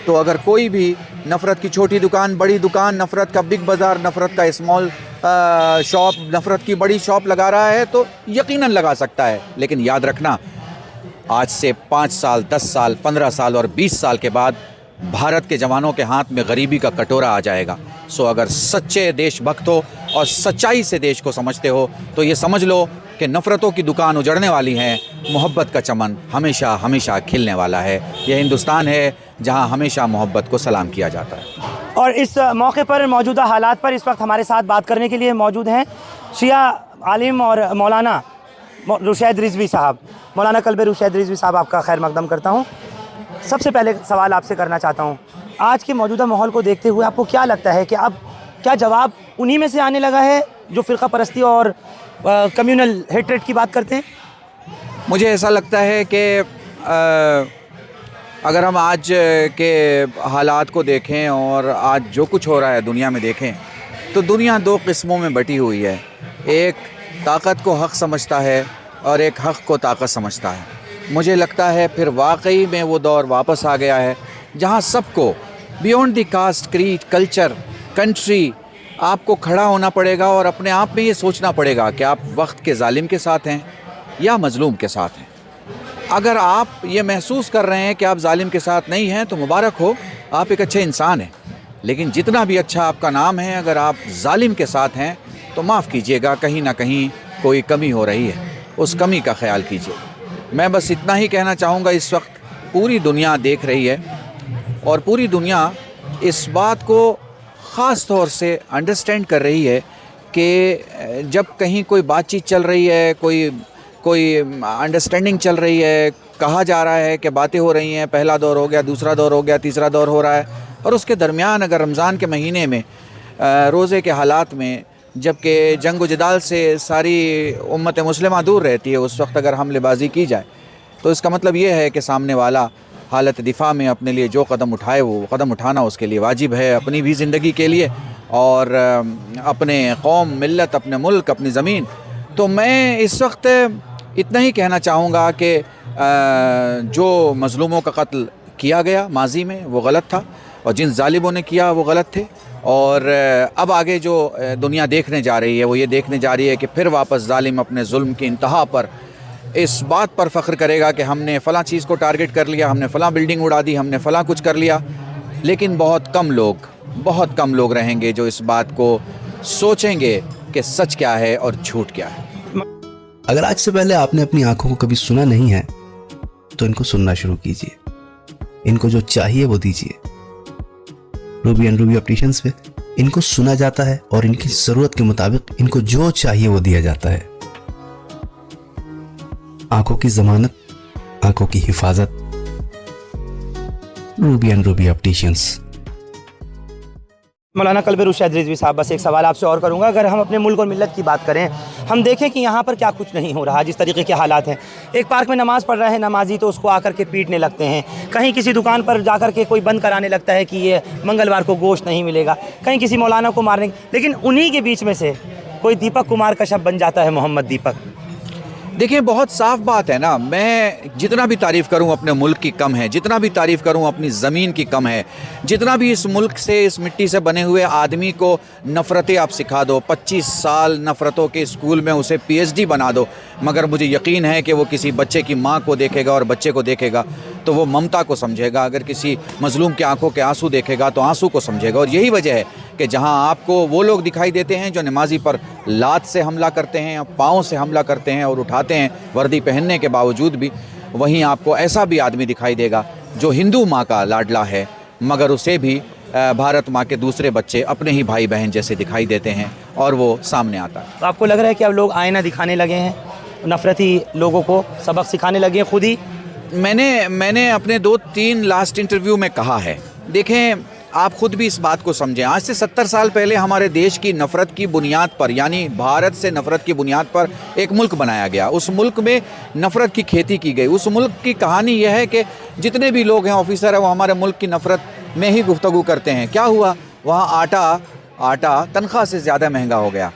तो अगर कोई भी नफ़रत की छोटी दुकान, बड़ी दुकान, नफ़रत का बिग बाज़ार, नफ़रत का स्मॉल शॉप, नफ़रत की बड़ी शॉप लगा रहा है तो यकीनन लगा सकता है। लेकिन याद रखना, आज से 5 साल, 10 साल, 15 साल और 20 साल के बाद भारत के जवानों के हाथ में गरीबी का कटोरा आ जाएगा। सो अगर सच्चे देशभक्त हो और सच्चाई से देश को समझते हो तो ये समझ लो कि नफ़रतों की दुकान उजड़ने वाली है, मोहब्बत का चमन हमेशा हमेशा खिलने वाला है। यह हिंदुस्तान है जहां हमेशा मोहब्बत को सलाम किया जाता है। और इस मौके पर मौजूदा हालात पर इस वक्त हमारे साथ बात करने के लिए मौजूद हैं शिया आलिम और मौलाना रुशैद रिजवी साहब। मौलाना कल्बे रुशैद रिजवी साहब, आपका खैर मकदम करता हूँ। सबसे पहले सवाल आपसे करना चाहता हूँ, आज के मौजूदा माहौल को देखते हुए आपको क्या लगता है कि अब क्या जवाब उन्हीं में से आने लगा है जो फ़िरक़ा परस्ती और कम्युनल हेट्रेड की बात करते हैं? मुझे ऐसा लगता है कि अगर हम आज के हालात को देखें और आज जो कुछ हो रहा है दुनिया में देखें तो दुनिया 2 किस्मों में बटी हुई है। एक ताकत को हक़ समझता है और एक हक़ को ताकत समझता है। मुझे लगता है फिर वाकई में वो दौर वापस आ गया है जहाँ सबको beyond the caste, creed, culture, country आपको खड़ा होना पड़ेगा और अपने आप में ये सोचना पड़ेगा कि आप वक्त के जालिम के साथ हैं या मज़लूम के साथ हैं। अगर आप ये महसूस कर रहे हैं कि आप जालिम के साथ नहीं हैं तो मुबारक हो, आप एक अच्छे इंसान हैं। लेकिन जितना भी अच्छा आपका नाम है, अगर आप जालिम के साथ हैं तो माफ़ कीजिएगा, कहीं ना कहीं कोई कमी हो रही है, उस कमी का ख्याल कीजिए। मैं बस इतना ही कहना चाहूँगा, इस वक्त पूरी दुनिया देख रही है और पूरी दुनिया इस बात को ख़ास तौर से अंडरस्टैंड कर रही है कि जब कहीं कोई बातचीत चल रही है, कोई अंडरस्टैंडिंग चल रही है, कहा जा रहा है कि बातें हो रही हैं, पहला दौर हो गया, दूसरा दौर हो गया, तीसरा दौर हो रहा है, और उसके दरमियान अगर रमज़ान के महीने में रोज़े के हालात में, जबकि जंग व जदाल से सारी उम्मत मुस्लिमा दूर रहती है, उस वक्त अगर हमलेबाजी की जाए तो इसका मतलब ये है कि सामने वाला हालत दिफा में अपने लिए जो कदम उठाए वो कदम उठाना उसके लिए वाजिब है, अपनी भी ज़िंदगी के लिए और अपने कौम, मिल्लत, अपने मुल्क, अपनी ज़मीन। तो मैं इस वक्त इतना ही कहना चाहूँगा कि जो मज़लूमों का कत्ल किया गया माजी में वो गलत था और जिन जालिमों ने किया वो गलत थे। और अब आगे जो दुनिया देखने जा रही है वो ये देखने जा रही है कि फिर वापस जालिम अपने जुल्म की इंतहा पर इस बात पर फ़ख्र करेगा कि हमने फ़लाँ चीज़ को टारगेट कर लिया, हमने फ़लाँ बिल्डिंग उड़ा दी, हमने फ़लाँ कुछ कर लिया। लेकिन बहुत कम लोग रहेंगे जो इस बात को सोचेंगे कि सच क्या है और झूठ क्या है। अगर आज से पहले आपने अपनी आंखों को कभी सुना नहीं है तो इनको सुनना शुरू कीजिए, इनको जो चाहिए वो दीजिए। रूबी एंड रूबी ऑप्टिशियंस पे इनको सुना जाता है और इनकी ज़रूरत के मुताबिक इनको जो चाहिए वो दिया जाता है। आंखों की जमानत, आंखों की हिफाजत, रूबी एंड रूबी ऑप्टिशियंस। मौलाना कल्बे रुशैद रिजवी साहब, बस एक सवाल आपसे और करूंगा। अगर हम अपने मुल्क और मिल्लत की बात करें, हम देखें कि यहाँ पर क्या कुछ नहीं हो रहा, जिस तरीके के हालात हैं। एक पार्क में नमाज़ पढ़ रहे हैं नमाजी तो उसको आकर के पीटने लगते हैं, कहीं किसी दुकान पर जाकर के कोई बंद कराने लगता है कि ये मंगलवार को गोश्त नहीं मिलेगा, कहीं किसी मौलाना को मारने, लेकिन उन्हीं के बीच में से कोई दीपक कुमार कश्यप बन जाता है मोहम्मद दीपक। देखिए, बहुत साफ बात है ना, मैं जितना भी तारीफ़ करूं अपने मुल्क की कम है, जितना भी तारीफ़ करूं अपनी ज़मीन की कम है, जितना भी इस मुल्क से, इस मिट्टी से बने हुए आदमी को नफ़रतें आप सिखा दो, 25 साल नफ़रतों के स्कूल में उसे PhD बना दो, मगर मुझे यकीन है कि वो किसी बच्चे की माँ को देखेगा और बच्चे को देखेगा तो वो ममता को समझेगा, अगर किसी मज़लूम के आंखों के आंसू देखेगा तो आंसू को समझेगा। और यही वजह है कि जहां आपको वो लोग दिखाई देते हैं जो नमाजी पर लात से हमला करते हैं, पाँव से हमला करते हैं और उठाते हैं वर्दी पहनने के बावजूद भी, वहीं आपको ऐसा भी आदमी दिखाई देगा जो हिंदू माँ का लाडला है, मगर उसे भी भारत माँ के दूसरे बच्चे अपने ही भाई बहन जैसे दिखाई देते हैं और वो सामने आता है। तो आपको लग रहा है कि अब लोग आईना दिखाने लगे हैं, नफ़रती लोगों को सबक सिखाने लगे हैं खुद ही? मैंने अपने 2-3 लास्ट इंटरव्यू में कहा है, देखें आप खुद भी इस बात को समझें, आज से 70 साल पहले हमारे देश की नफ़रत की बुनियाद पर, यानी भारत से नफ़रत की बुनियाद पर एक मुल्क बनाया गया, उस मुल्क में नफ़रत की खेती की गई। उस मुल्क की कहानी यह है कि जितने भी लोग हैं, ऑफिसर हैं, वो हमारे मुल्क की नफ़रत में ही गुफ्तगू करते हैं। क्या हुआ? वहाँ आटा तनख्वाह से ज़्यादा महंगा हो गया,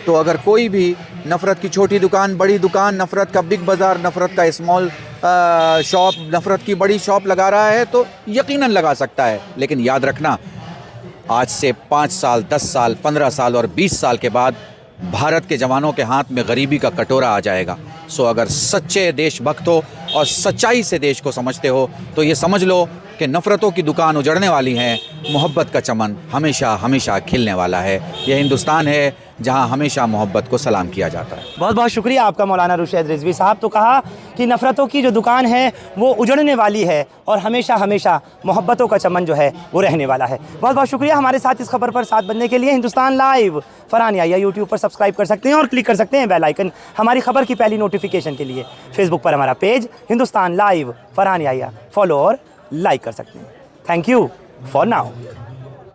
तो अगर कोई भी नफ़रत की छोटी दुकान, बड़ी दुकान, नफ़रत का बिग बाज़ार, नफ़रत का स्मॉल शॉप, नफ़रत की बड़ी शॉप लगा रहा है तो यकीनन लगा सकता है। लेकिन याद रखना, आज से 5 साल, 10 साल, 15 साल और 20 साल के बाद भारत के जवानों के हाथ में गरीबी का कटोरा आ जाएगा। सो अगर सच्चे देशभक्त हो और सच्चाई से देश को समझते हो तो ये समझ लो कि नफ़रतों की दुकान उजड़ने वाली है, मोहब्बत का चमन हमेशा हमेशा खिलने वाला है। यह हिंदुस्तान है जहां हमेशा मोहब्बत को सलाम किया जाता है। बहुत बहुत शुक्रिया आपका मौलाना रुशैद रिजवी साहब। तो कहा कि नफ़रतों की जो दुकान है वो उजड़ने वाली है और हमेशा हमेशा मोहब्बतों का चमन जो है वो रहने वाला है। बहुत बहुत शुक्रिया हमारे साथ इस खबर पर साथ बनने के लिए। हिंदुस्तान लाइव फरहान याहिया यूट्यूब पर सब्सक्राइब कर सकते हैं और क्लिक कर सकते हैं बेल आइकन हमारी खबर की पहली नोटिफिकेशन के लिए। फेसबुक पर हमारा page Hindustan live Farhan Yahiya follow और लाइक कर सकते हैं। Thank you for now.